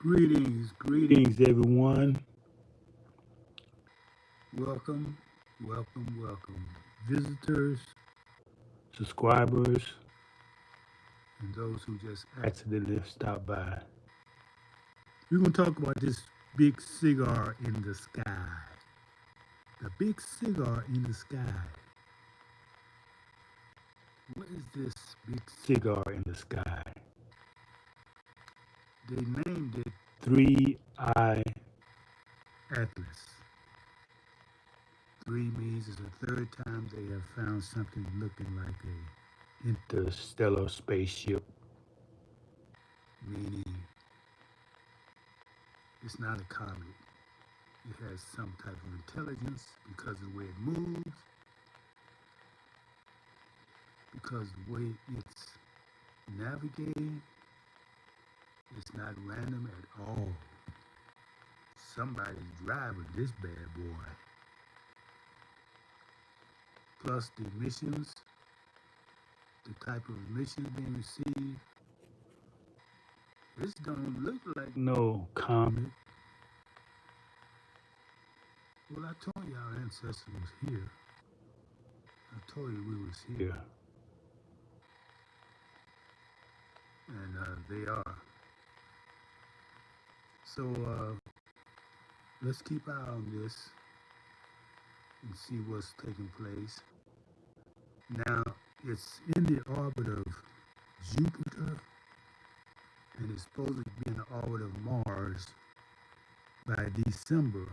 Greetings, everyone. Welcome. Visitors, subscribers, and those who just accidentally stop by. We're going to talk about this big cigar in the sky. The big cigar in the sky. What is this big cigar in the sky? They named it Three Eye Atlas. Three means it's the third time they have found something looking like a interstellar spaceship, meaning it's not a comet. It has some type of intelligence because of the way it moves, because the way it's navigating, it's not random at all. Somebody's driving this bad boy. Plus the emissions, the type of emissions being received, this don't look like no comet. Well, I told you our ancestors was here. I told you we was here. And they are. So let's keep an eye on this and see what's taking place. Now, it's in the orbit of Jupiter and it's supposed to be in the orbit of Mars by December.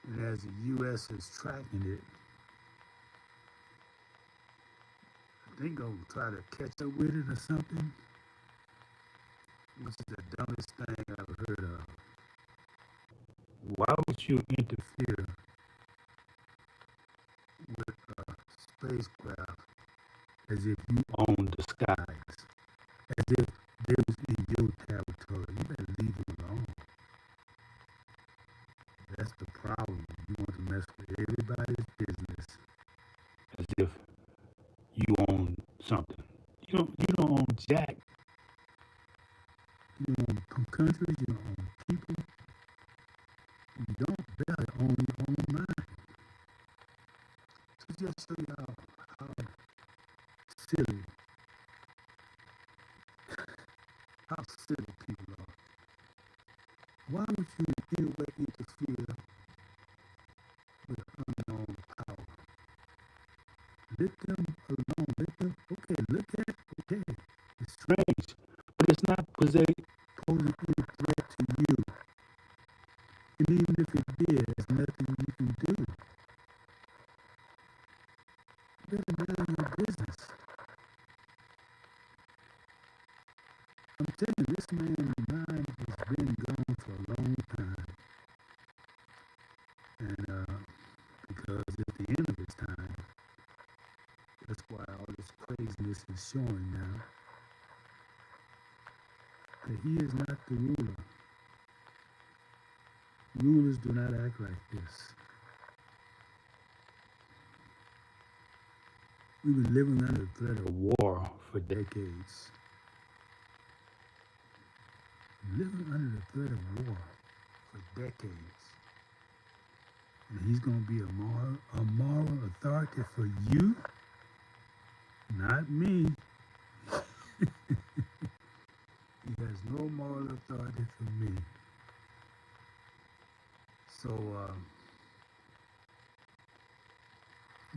And as the U.S. is tracking it, I think I'm going to try to catch up with it or something, which is the dumbest thing I've heard of. Why would you interfere with a spacecraft as if you own the skies, as if they was in your territory? You better leave them alone. That's the problem. You want to mess with everybody's business as if you own something. You don't own jack. You don't own countries, you don't own people. You don't barely own your own mind. So just show you how silly, how silly people are. Why would you in any way interfere with unknown power? Let them alone. Let them, okay, look at it, okay. It's strange, but it's not posing any threat to you. And even if it did, there's nothing you can do. You better mind your business. I'm telling you, this man's mind has been gone for a long time. And because at the end of his time, that's why all this craziness is showing now, that he is not the ruler. Rulers do not act like this. We've been living under the threat of war for decades. Living under the threat of war for decades. And he's going to be a moral authority for you, not me. He has no moral authority for me. So,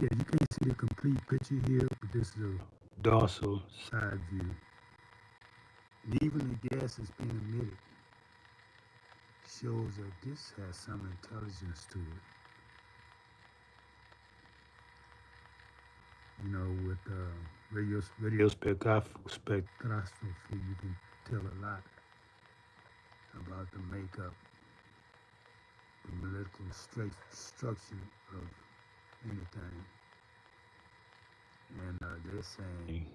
yeah, you can't see the complete picture here, but this is a dorsal side view. And even the gas that's being emitted shows that this has some intelligence to it. You know, with radio spectroscopy, you can tell a lot about the makeup, the molecular structure of anything. And they're saying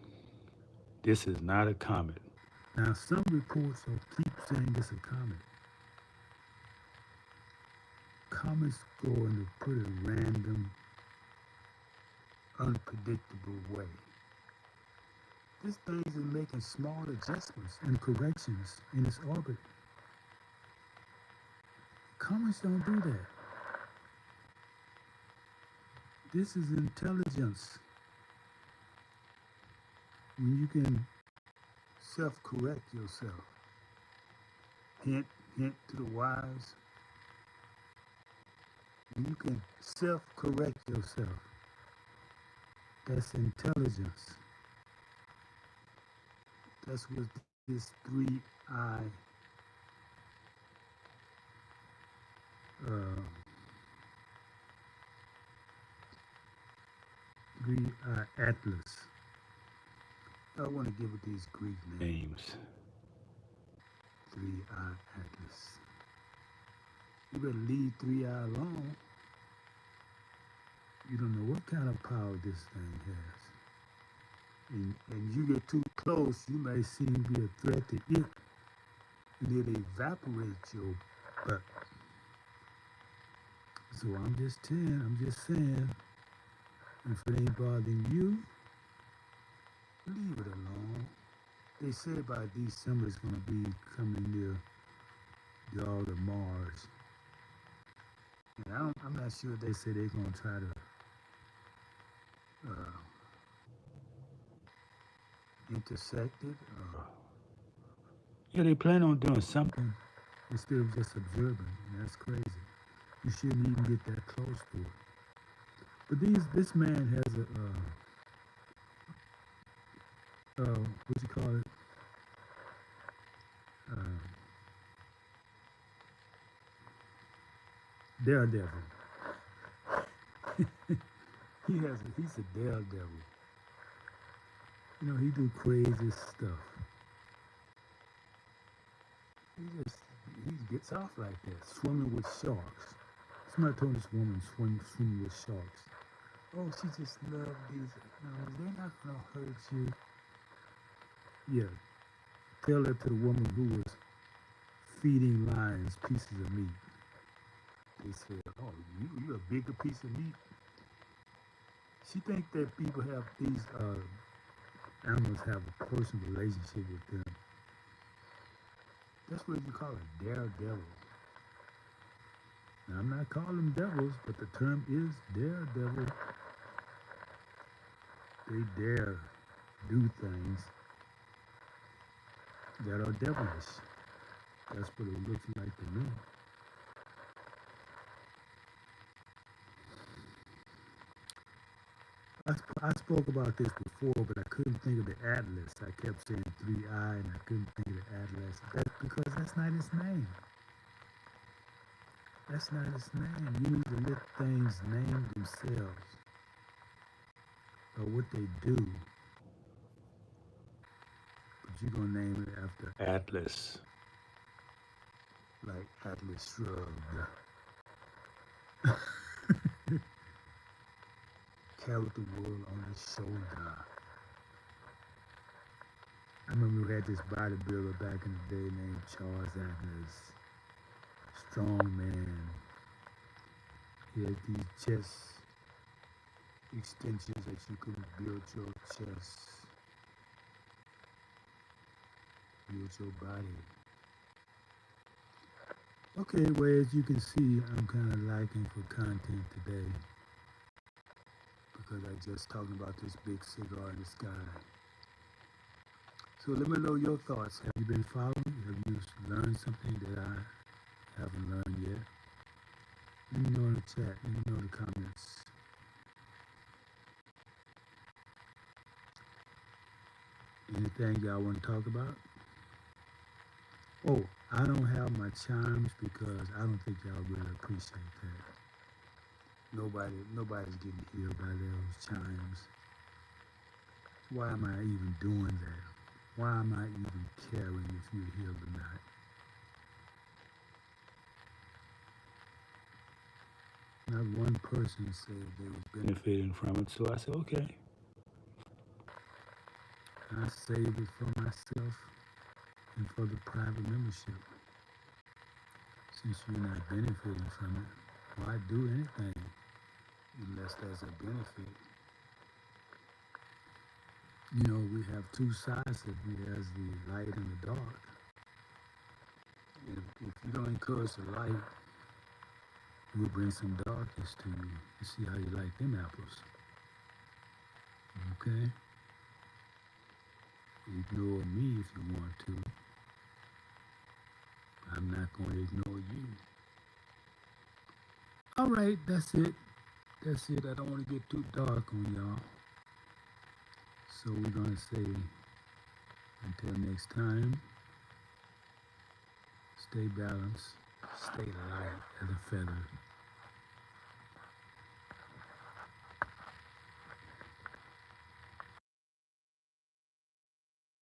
this is not a comet. Now, some reports will keep saying it's a comet. Comets go in a pretty random, unpredictable way. This thing is making small adjustments and corrections in its orbit. Comets don't do that. This is intelligence. When you can self-correct yourself. Hint, hint to the wise. When you can self-correct yourself. That's intelligence. That's what this three-eye uh, three-eye atlas. I want to give it these Greek names. Three-eye atlas. You better leave three-eye alone. You don't know what kind of power this thing has. And you get too close, you may seem to be a threat to it. And it evaporates your butt. So I'm just saying, if it ain't bothering you, leave it alone. They say by December it's going to be coming near y'all to Mars. And I'm not sure they say they're going to try to intersect it. Yeah, they plan on doing something instead of just observing. And that's crazy. You shouldn't even get that close to it. But this man has what you call it? Daredevil. He's a daredevil. You know, he do crazy stuff. He gets off like that, swimming with sharks. Somebody told this woman swimming with sharks. Oh, she just loved these. No, they're not gonna hurt you. Yeah, tell that to the woman who was feeding lions pieces of meat. They said, "Oh, you a bigger piece of meat." She think that people have these animals have a personal relationship with them. That's what you call a daredevil. Now, I'm not calling them devils, but the term is daredevil. They dare do things that are devilish. That's what it looks like to me. I spoke about this before, but I couldn't think of the atlas. I kept saying three-eye, and I couldn't think of the atlas. That's because that's not his name. That's not his name. You need to let things name themselves or what they do. But you're going to name it after Atlas. Like Atlas Shrugged. Carried the world on his shoulder. I remember we had this bodybuilder back in the day named Charles Atlas. Strong man. He had these chest extensions that you could build your chest, build your body. Okay, well, as you can see, I'm kind of lacking for content today because I just talking about this big cigar in the sky. So let me know your thoughts. Have you been following? Have you learned something that I haven't learned yet? Let me know in the chat. Let me know in the comments. Anything y'all want to talk about? Oh, I don't have my chimes because I don't think y'all really appreciate that. Nobody's getting healed by those chimes. Why am I even doing that? Why am I even caring if you're healed or not? Not one person said they was benefiting from it, so I said, okay. I saved it for myself and for the private membership. Since you're not benefiting from it, why do anything unless there's a benefit? You know, we have two sides of it. There's the light and the dark. If you don't encourage the light, we'll bring some darkness to you and see how you like them apples. Okay? Ignore me if you want to. I'm not going to ignore you. All right, that's it. That's it. I don't want to get too dark on y'all. So we're going to say until next time, stay balanced, stay light as a feather.